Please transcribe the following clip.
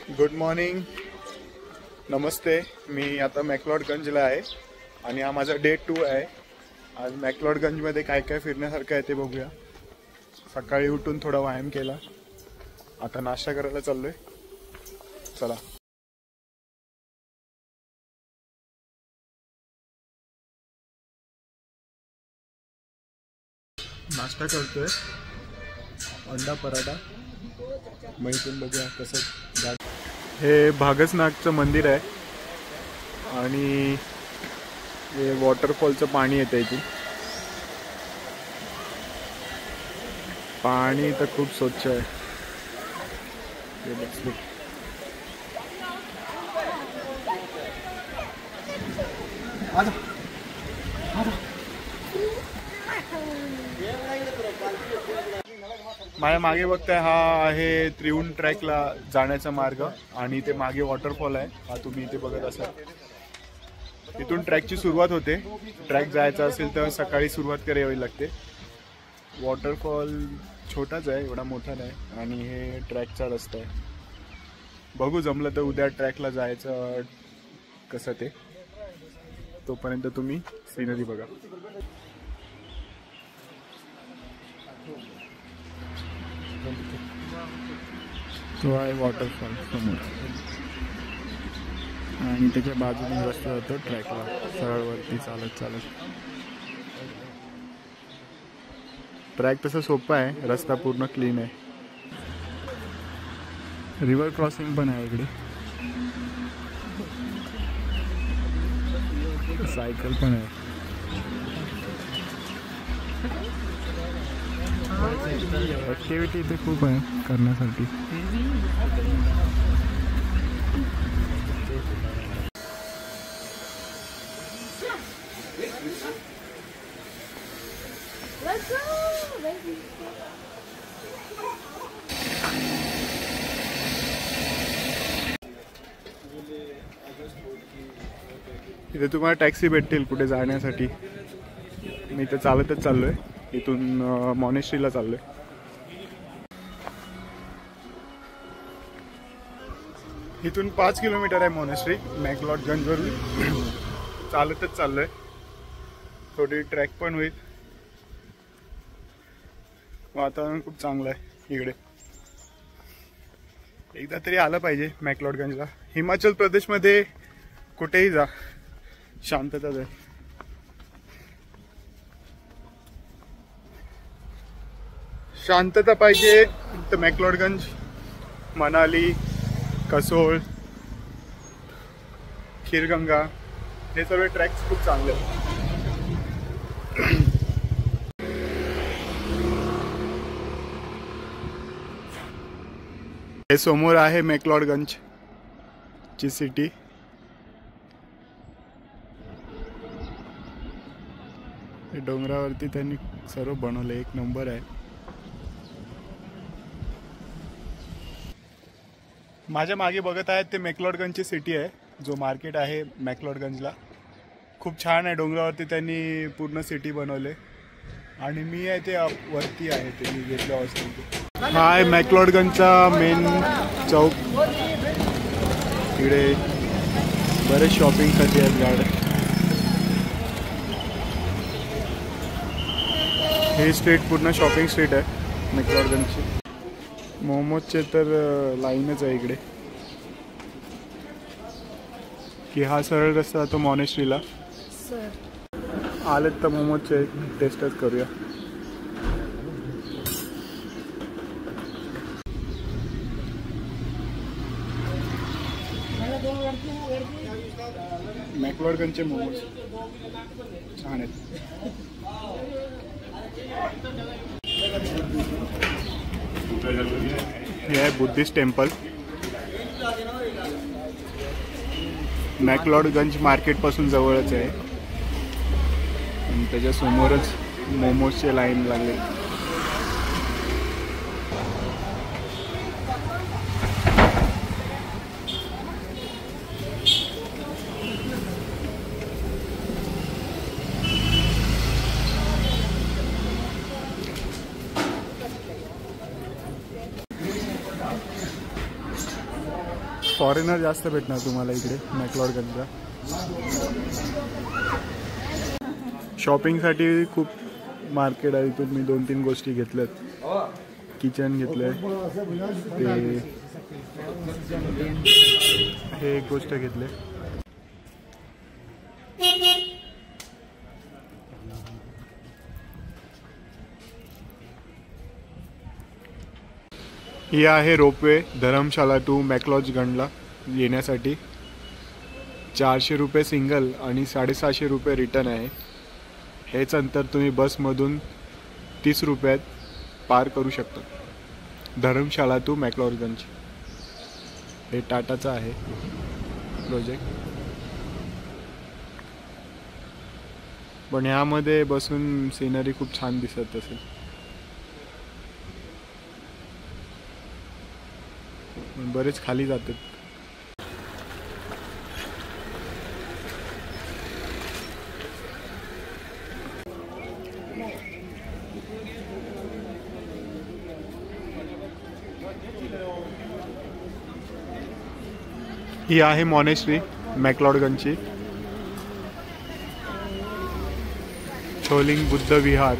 Good morning, नमस्ते. मी आता मॅक्लॉडगंजला आहे आणि हा माझा डे 2 आहे. आज मॅक्लॉडगंजमध्ये काय काय फिरण्यासारखं आहे ते बघूया. सकाळी उठून थोडा व्यायाम केला, आता नाश्ता करायला चाललोय. चला. नाश्ता करतोय, अंडा पराठा. मग इथून बघूया कसं. हे भागसनाथचं मंदिर आहे आणि हे वॉटरफॉलचं पाणी येतं इथून. पाणी तर खूप स्वच्छ आहे. माझ्या मागे बघताय, हा आहे त्रिउंड ट्रॅकला जाण्याचा मार्ग आणि ते मागे वॉटरफॉल आहे. हा तुम्ही इथे बघत असाल. इथून ट्रॅकची सुरुवात होते. ट्रॅक जायचा असेल तर सकाळी सुरुवात करावी लागते. वॉटरफॉल छोटाच आहे, एवढा मोठा नाही आणि हे ट्रॅकचा रस्ता आहे. बघू जमलं तर उद्या ट्रॅकला जायचं कसं ते. तोपर्यंत तुम्ही सीनरी बघा. तो आहे वॉटरफॉल समोर आणि त्याच्या बाजूने रस्ता जातो ट्रॅकला, सरळ वरती चालत चालत. ट्रॅक तसं सोपं आहे, रस्ता पूर्ण क्लीन आहे. रिव्हर क्रॉसिंग पण आहे इकडे, सायकल पण आहे. ॲक्टिव्हिटी इथे खूप आहे करण्यासाठी. इथे तुम्हाला टॅक्सी भेटतील कुठे जाण्यासाठी. मी इथे चालतच चाललोय, इथून मॉनेस्ट्रीला चाललोय. इथून 5 किलोमीटर आहे मॉनेस्ट्री मॅक्लॉडगंजवरून. चालतच चाललोय, थोडी ट्रॅक पण होईल. वातावरण खूप चांगलं आहे इकडे. एकदा तरी आलं पाहिजे मॅक्लॉडगंजला. हिमाचल प्रदेशमध्ये कुठेही जा, शांतताच आहे. शांतता पाहिजे तर मॅक्लॉडगंज, मनाली, कसोल, खीरगंगा हे सर्व ट्रॅक्स खूप चांगले आहेत. हे समोर आहे मॅक्लॉडगंज ची सिटी. डोंगरावरती त्यांनी सर्व बनवलं, एक नंबर आहे. माझ्या मागे बघत आहेत ते मॅक्लॉडगंजची सिटी आहे, जो मार्केट आहे मॅक्लॉडगंजला. खूप छान आहे. डोंगरावरती त्यांनी पूर्ण सिटी बनवले आणि मी आहे ते वरती आहे, ते मी घेतल्या वस्तू. हा आहे मॅक्लॉडगंजचा मेन चौक. इकडे बरेच शॉपिंगसाठी आहेत गाड्या. हे स्ट्रीट पूर्ण शॉपिंग स्ट्रीट आहे मॅक्लॉडगंजची. मोमोजचे तर लाईनच आहे इकडे. की हा सरळ रस्ता जातो मॉनेस्ट्रीला. आलेत तर मोमोजचे टेस्टच करूया. मॅक्लॉडगंजचे मोमोज छान आहेत. हे आहे बुद्धिस्ट टेम्पल. मॅक्लॉडगंज मार्केट पासून जवळच आहे आणि त्याच्या समोरच मोमोजचे लाईन लागले. फॉरेनर जास्त भेटणार तुम्हाला इकडे मॅक्लॉडगंजला. शॉपिंगसाठी खूप मार्केट आहे. इथून मी 2-3 गोष्टी घेतल्यात. किचन घेतलंय, ते हे एक गोष्ट घेतले. ही आहे रोपवे धरमशाला टू मॅक्लॉडगंजला येण्यासाठी. 400 रुपये सिंगल आणि 750 रुपये रिटर्न आहे. हेच अंतर तुम्ही बसमधून 30 रुपयात पार करू शकता. धरमशाला टू मॅक्लॉडगंज हे टाटाचं आहे प्रोजेक्ट. पण ह्यामध्ये बसून सिनरी खूप छान दिसत असेल. बरेच खाली जातात. ही आहे मॉनेस्ट्री मॅक्लॉडगंजची. छोलिंग बुद्ध विहार.